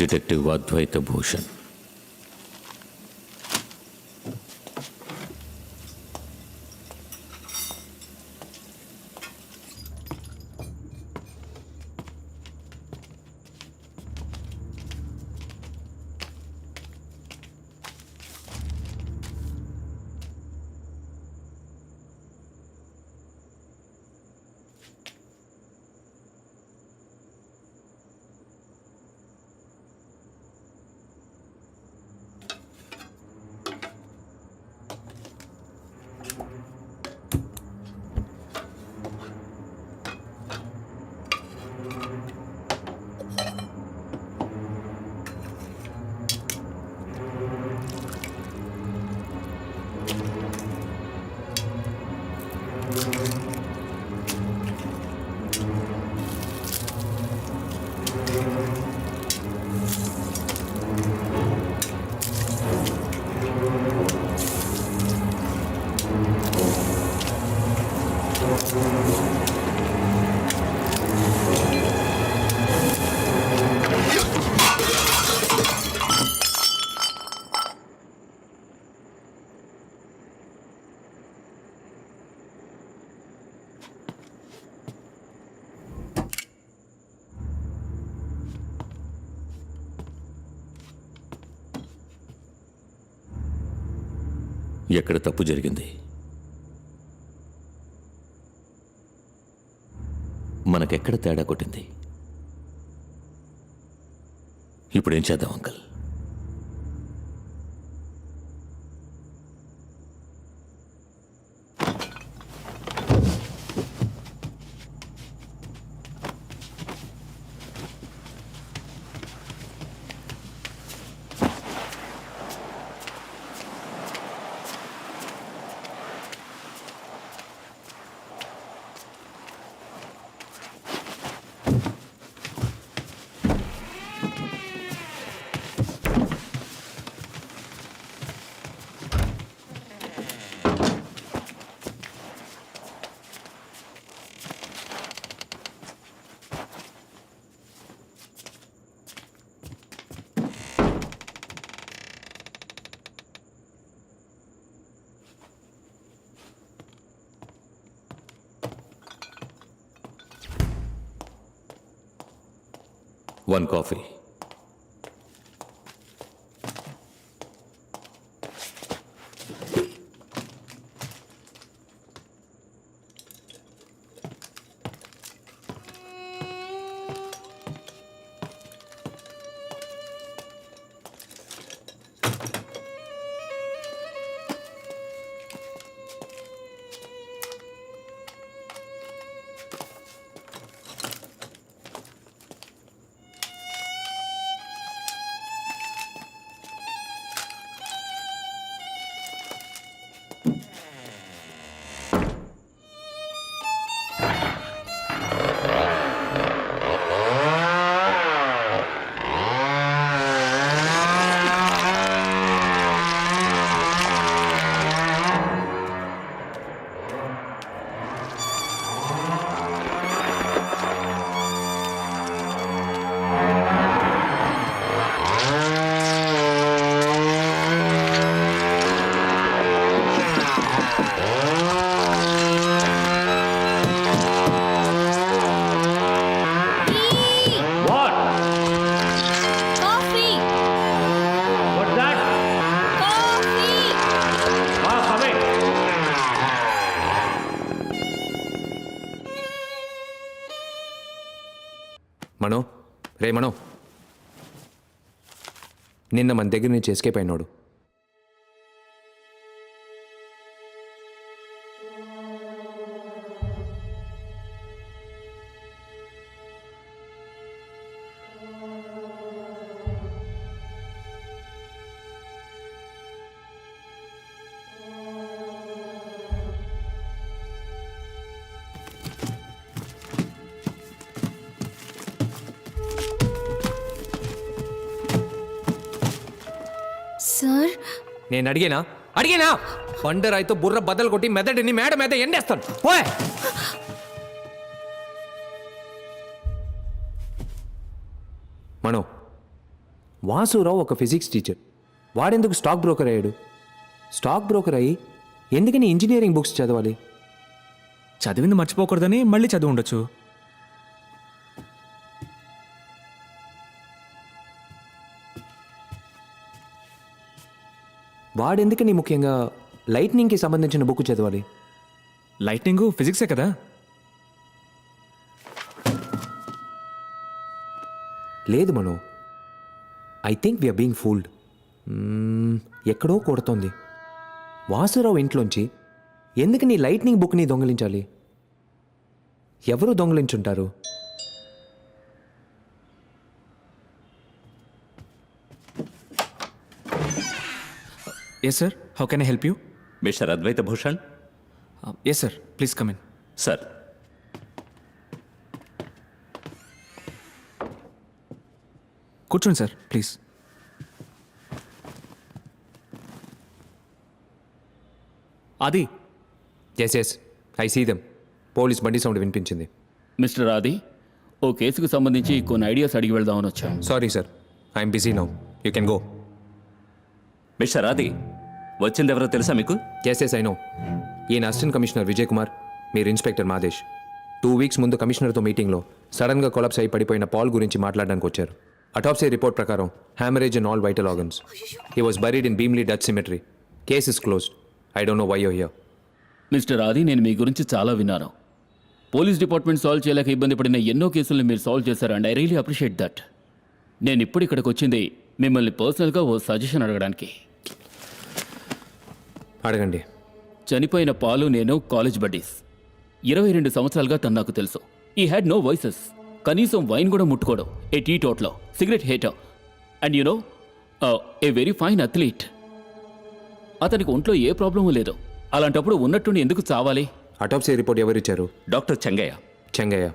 Detective అద్వైత భూషణ్. ఎక్కడ తప్పు జరిగింది? మనకెక్కడ తేడా కొట్టింది? ఇప్పుడేం చేద్దాం అంకల్? One coffee. మనో, రే మనో, నిన్న మన దగ్గర నుంచి ఎస్కేప్ అయినాడు. సార్, నేను అడిగేనా బండరాయితో బుర్ర బద్దలు కొట్టి మెదడిని మేడ మీద ఎండేస్తాను. పోయ్. మనో, వాసురావు ఒక ఫిజిక్స్ టీచర్. వాడెందుకు స్టాక్ బ్రోకర్ అయ్యాడు? స్టాక్ బ్రోకర్ అయ్యి ఎందుకని ఇంజనీరింగ్ బుక్స్ చదవాలి? చదివింది మర్చిపోకూడదని మళ్ళీ చదివి ఉండొచ్చు. వాడెందుకని ముఖ్యంగా లైట్నింగ్కి సంబంధించిన బుక్ చదవాలి? లైట్నింగ్ ఫిజిక్సే కదా. లేదు Mano, I think we are being fooled. ఎక్కడో కొడుతోంది. వాసురావు ఇంట్లోంచి ఎందుకని లైట్నింగ్ బుక్ని దొంగిలించాలి? ఎవరు దొంగిలించుంటారు? Yes sir, how can I help you? Mister Advaita Bhushan. Yes sir, please come in. Sir, కూర్చోండి సార్, ప్లీజ్. అది yes yes, I see them. Police బండి సౌండ్ వినిపించింది. మిస్టర్ ఆది, ఓ కేసుకు సంబంధించి కొన్ని ఐడియాస్ అడిగి వెళ్దామని వచ్చాం. Sorry sir, I'm busy now. You can go. Mister Adi, వచ్చిందెవరో తెలుసా మీకు? Yes yes, I know. ఈయన అసిస్టెంట్ కమిషనర్ విజయ్ కుమార్, మీరు ఇన్స్పెక్టర్ మాదేశ్. 2 వీక్స్ ముందు కమిషనర్తో మీటింగ్లో సడన్గా కొలాప్స్ అయి పడిపోయిన పాల్ గురించి మాట్లాడడానికి వచ్చారు. అటాప్సీ రిపోర్ట్ ప్రకారం haemorrhage in all vital organs. He was buried in Bheemli Dutch cemetery. Case is closed. I don't know why you here. Mister Adi, నేను మీ గురించి చాలా విన్నాను. పోలీస్ డిపార్ట్మెంట్ సాల్వ్ చేయలేక ఇబ్బంది పడిన ఎన్నో కేసులను మీరు సాల్వ్ చేశారు, and I really appreciate that. నేను ఇప్పుడు ఇక్కడికి వచ్చింది మిమ్మల్ని పర్సనల్గా ఓ సజెషన్ అడగడానికి. అడగండి. చనిపోయిన పాలు నేను కాలేజ్ బడ్డీస్. 22 సంవత్సరాలుగా తను నాకు తెలుసు. He had no vices. కనీసం వైన్ కూడా ముట్టుకోవడం. A teetotaller cigarette hater. And you know, a very fine athlete. అతనికి ఒంట్లో ఏ ప్రాబ్లము లేదు. అలాంటప్పుడు ఉన్నట్టుండి ఎందుకు చావాలి? అటాప్సీ రిపోర్ట్ ఎవరిచ్చారు? Doctor Chengaiah. Chengaiah.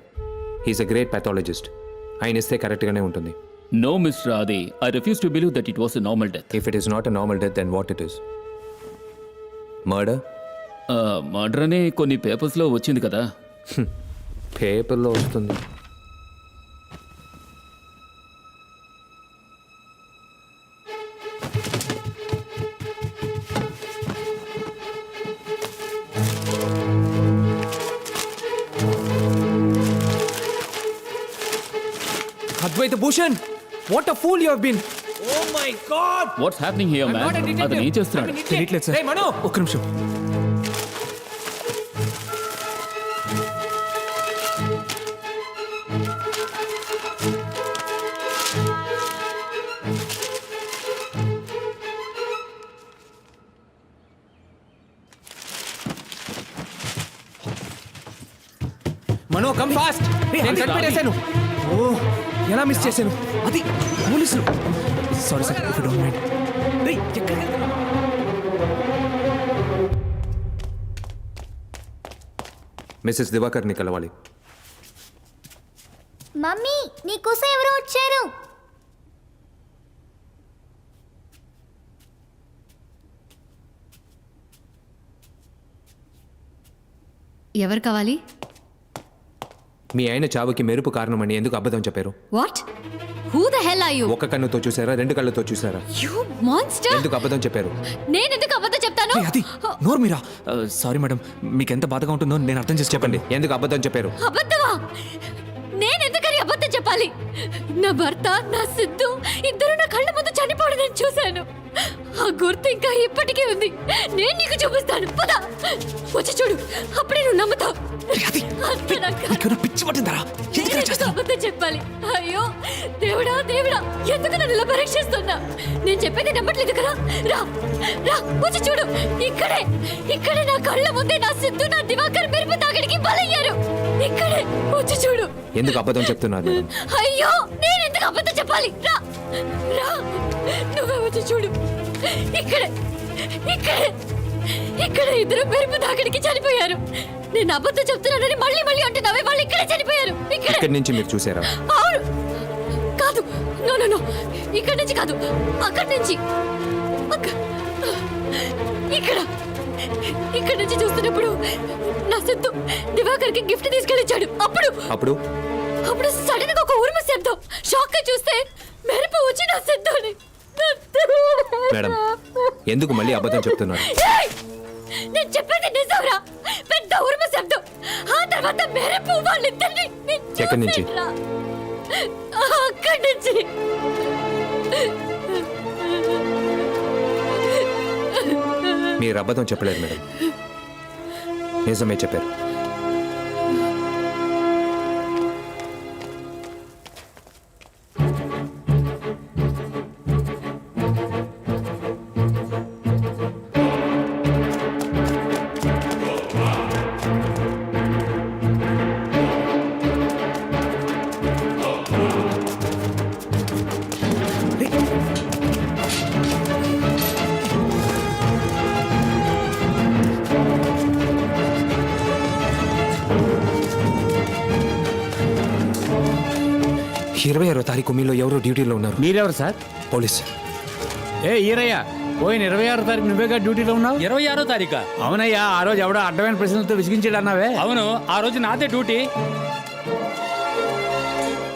He's a great pathologist. ఆయన ఇస్తే కరెక్ట్గానే ఉంటుంది. No mister Adi, I refuse to believe that it was a normal death. If it is not a normal death, then what it is? Murder? Murder అనే కొన్ని పేపర్స్లో వచ్చింది కదా. పేపర్లో వస్తుంది. Advaita Bhushan, what a fool you have been. Oh my God. What's happening here man? అతను ఏం చేస్తున్నాడు? తెలియట్లేదు సార్. రేయ్ మనో, ఒక్క నిమిషం. Mano come fast. నేను అది కనిపెట్టేశాను. ఓ, ఎలా మిస్ చేశాను? అది పోలీసులు. Sorry sir, if you don't mind. రేయ్, ఎక్కడికి వెళ్తున్నావ్? మిస్సెస్ దివాకర్ని కలవాలి. మమ్మీ, నీకోసం ఎవరో వచ్చారు. ఎవరు కావాలి? మీ ఆయన చావుకి మెరుపు కారణమని ఎందుకు అబద్ధం చెప్పారు? What? Who the hell are you? ఒక కన్నుతో చూసారా, 2 కళ్ళతో చూసారా? You monster! ఎందుకు అబద్ధం చెప్పారు? నేను ఎందుకు అబద్ధం చెప్తాను? అది నోరు మీరా. సారీ మేడం, మీకు ఎంత బాధగా ఉంటుందో నేను అర్థం చేసి చెప్పండి. ఎందుకు అబద్ధం చెప్పారు? అబద్ధమా? నేను ఎందుకని అబద్ధం చెప్పాలి? నా భర్త, నా సిద్ధు ఇద్దరు నా కళ్ళ ముందు చనిపోవడం నేను చూశాను. ఆ గుర్తు ఇంకా ఇప్పటికీ ఉంది. నేను నీకు చూపిస్తాను. పద, వచ్చి చూడు, అప్పుడే నువ్వు నమ్ముతావు. పిచ్చి పట్టిందరా? అబద్ధం చెప్పాలి? అయ్యో దేవుడా, దేవుడా, ఎందుకు నన్ను ఇలా పరీక్షిస్తున్నా? నేను చెప్పేది నమ్మట్లేదు కదా. రా రా, వచ్చి చూడు. ఇక్కడే నా కళ్ళ ముందే నా సిద్ధు, నా దివాకర్ మెరుపు తాగడికి బలయ్యారు. ఇక్కడే వచ్చి చూడు. ఎందుకు అబద్ధం చెప్తున్నారు మేడం? అయ్యో, నేను ఎందుకు అబద్ధం చెప్పాలి? రా రా, నువ్వే వచ్చి చూడు. ఇక్కడ ఇద్దరు మెరుపు తాగడికి చనిపోయారు. నేను అబద్ధం చెప్తున్నానని మళ్ళీ మళ్ళీ అంటున్నావే, వాళ్ళు ఇక్కడే చనిపోయారు. ఇక్కడి నుంచి మీరు చూసారా? అవును. కాదు, నో నో నో, ఇక్కడి నుంచి కాదు, అక్కడి నుంచి. ఇక్కడ నుంచి చూస్తున్నప్పుడు నా సిద్ధు దివాకర్కి గిఫ్ట్ తీసుకెళ్ళిచ్చాడు. అప్పుడు అప్పుడు సడన్ గా ఒక ఉరుము శబ్దం. షాక్ గా చూస్తే మెరుపు వచ్చి నా సిద్ధుని. మేడం ఎందుకు మళ్ళీ అబద్ధం చెప్తున్నారు? ఏయ్! నేను చెప్పేది నిజంరా. పెద్ద ఉరుము శబ్దం, ఆ తర్వాత మెరుపు. వాళ్ళిద్దరిని నేను ఎక్కడి నుంచి? చూసేట్లా. అక్కడి నుంచి. మీరు అబద్ధం చెప్పలేదు మేడం, నిజమే చెప్పారు. ఇరవై 26వ తారీఖు మీలో ఎవరో డ్యూటీలో ఉన్నారు. మీరెవరు సార్? పోలీస్. ఏ ఈరయ్య, పోయిన 26వ తారీఖు నువ్వేగా డ్యూటీలో ఉన్నావు? 26వ తారీఖా? అవునయ్యా, ఆ రోజు ఎవడో అడ్డమైన ప్రశ్నలతో విసిగించాడు అన్నావే. అవును, ఆ రోజు నాదే డ్యూటీ.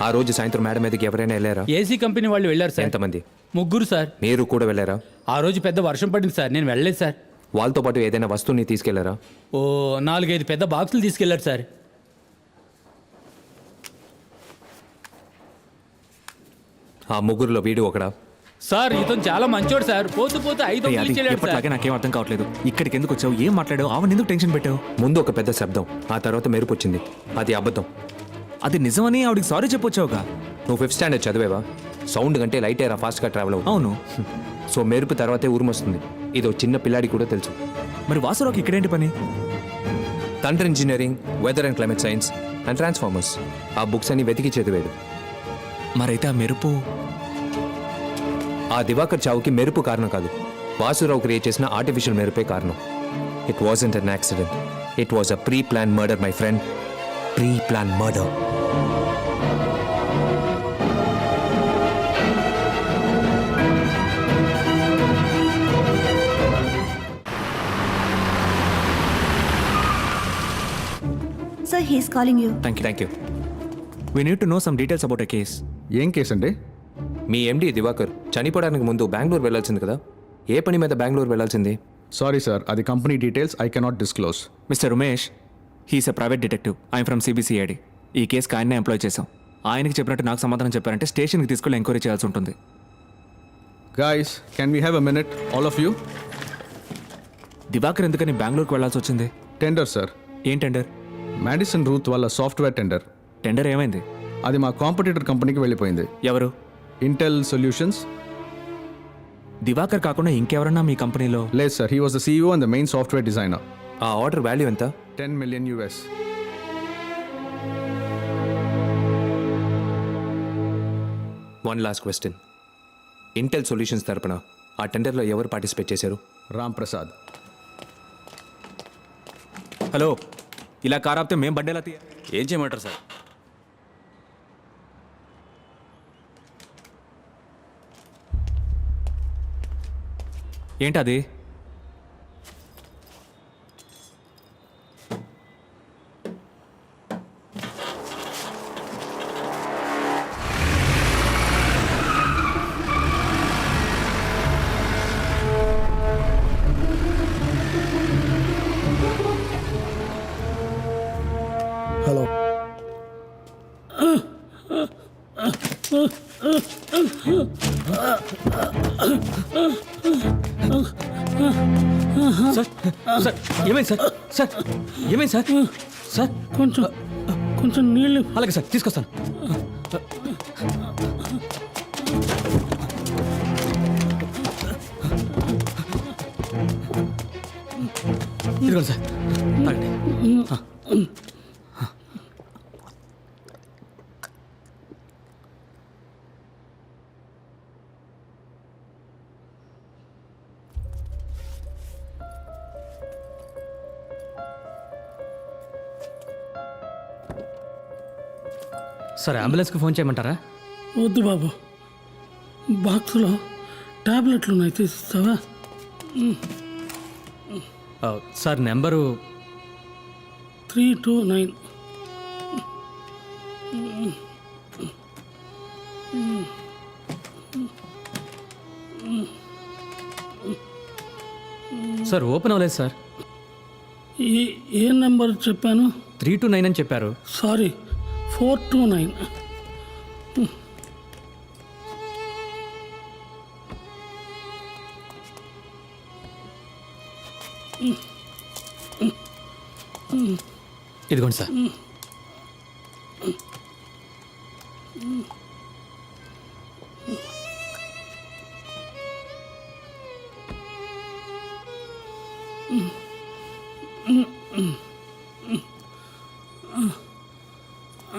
ఆ రోజు సాయంత్రం మేడం మీదకి ఎవరైనా వెళ్ళారా? ఏసీ కంపెనీ వాళ్ళు వెళ్ళారు సార్. ఎంతమంది? 3 సార్. మీరు కూడా వెళ్ళారా? ఆ రోజు పెద్ద వర్షం పడింది సార్, నేను వెళ్ళలేదు సార్. వాళ్ళతో పాటు ఏదైనా వస్తువుని తీసుకెళ్లారా? ఓ 4-5 పెద్ద బాక్సులు తీసుకెళ్లారు సార్. ఆ ముగ్గురులో వీడు ఒకడా? సార్ ఇతను చాలా మంచోడు సార్. పోతూ పోతూ 5 అది తీసుకెళ్ళాడు సార్. ఎప్పటిలాగే నాకేం అర్థం కావట్లేదు. ఇక్కడికి ఎందుకు వచ్చావు? ఏం మాట్లాడావు? ఆవిడ ఎందుకు టెన్షన్ పెట్టావు? ముందు ఒక పెద్ద శబ్దం, ఆ తర్వాత మెరుపు వచ్చింది. అది అబద్ధం. అది నిజమని ఆవిడికి సారీ చెప్పొచ్చావుగా. నువ్వు 5th స్టాండర్డ్ చదివేవా? సౌండ్ కంటే లైట్ ఎయిర్ ఫాస్ట్గా ట్రావెల్ అవుతుంది. అవును. సో మెరుపు తర్వాతే ఉరుమొస్తుంది. ఇదో చిన్న పిల్లాడి కూడా తెలుసు. మరి వాసురావుకి ఇక్కడేంటి పని? Thunder engineering, weather and climate science and transformers ఆ బుక్స్ అని వెతికి చదివాడు. మరైతే ఆ మెరుపు ఆ దివాకర్ చావుకి మెరుపు కారణం కాదు, వాసురావు క్రియేట్ చేసిన ఆర్టిఫిషియల్ మెరుపే కారణం. It wasn't an accident, it was a pre plan murder my friend. Pre plan murder. Sir, he's calling you. Thank you. We need to know some details about a case. ఏం case అండి? మీ ఎండి దివాకర్ చనిపోవడానికి ముందు బెంగళూరు వెళ్ళాల్సింది కదా, ఏ పని మీద బెంగళూరు వెళ్ళాల్సింది? Sorry sir, అది company details, I cannot disclose. Mister Umesh, he's a private detective. I'm from CBCID. ఈ కేసుకి ఆయన్నే ఎంప్లాయ్ చేశాం. ఆయనకి చెప్పినట్టు నాకు సమాధానం చెప్పారంటే స్టేషన్కి తీసుకెళ్ళి ఎంక్వైరీ చేయాల్సి ఉంటుంది. Guys, can we have a minute all of you? Diwakar ఎందుకని బెంగళూరుకి వెళ్ళాల్సి వచ్చింది? టెండర్ సార్, ఏం టెండర్? మ్యాడిసన్ రూత్ వాళ్ళ సాఫ్ట్వేర్ టెండర్. టెండర్ ఏమైంది? అది మా కాంపిటీటర్ కంపెనీకి వెళ్ళిపోయింది, ఎవరు? Intel solutions. దివాకర్ కాకుండా ఇంకెవరన్నా మీ కంపెనీలో? లేదు sir, he was the CEO and the main software designer. ఆ ఆర్డర్ వాల్యూ ఎంత? $10 million US. One last question. Intel solutions తరపున ఆ టెండర్లో ఎవరు పార్టిసిపేట్ చేశారు? రామ్ ప్రసాద్. హలో, ఇలా కార్ ఆపితే మేం బండేలా తీయ. ఏం చేయమంటారు సార్? ఏంటది? హలో, సార్ సార్ ఏమైంది సార్? సార్ ఏమైంది సార్? సార్ కొంచెం నీళ్ళు. అలాగే సార్, తీసుకొస్తాను. ఇదిగోండి సార్, తాగండి. సార్, అంబులెన్స్కి ఫోన్ చేయమంటారా? వద్దు బాబు, బాక్స్లో టాబ్లెట్లు ఉన్నాయి, తీసిస్తావా? Sir, number 329. సార్ ఓపెన్ అవ్వలేదు సార్. ఏ నెంబర్ చెప్పాను? 329 అని చెప్పారు. సారీ, 429. ఇదిగోండి సార్.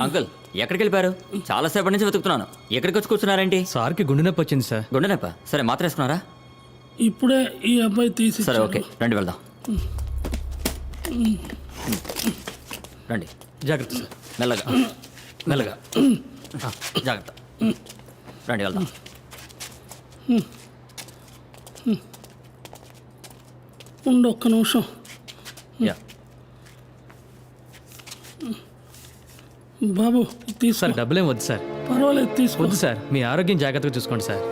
అంకుల్ ఎక్కడికి వెళ్ళిపోయారు? చాలాసేపటి నుంచి వెతుకుతున్నాను. ఎక్కడికి వచ్చి కూర్చున్నారేంటి? సార్కి గుండె నొప్పి వచ్చింది సార్. గుండె నొప్ప? సరే మాత్రం వేసుకున్నారా? ఇప్పుడే ఈ అబ్బాయి తీసి సరే ఓకే రండి వెళ్దాం. రండి జాగ్రత్త సార్. మెల్లగా మెల్లగా జాగ్రత్త. రండి వెళ్దాం. ఉండు ఒక్క నిమిషం. యా బాబు సార్ తీసుకో. డబ్బులేం వద్దు సార్. పర్వాలేదు తీసుకో. వద్దు సార్, మీ ఆరోగ్యం జాగ్రత్తగా చూసుకోండి సార్.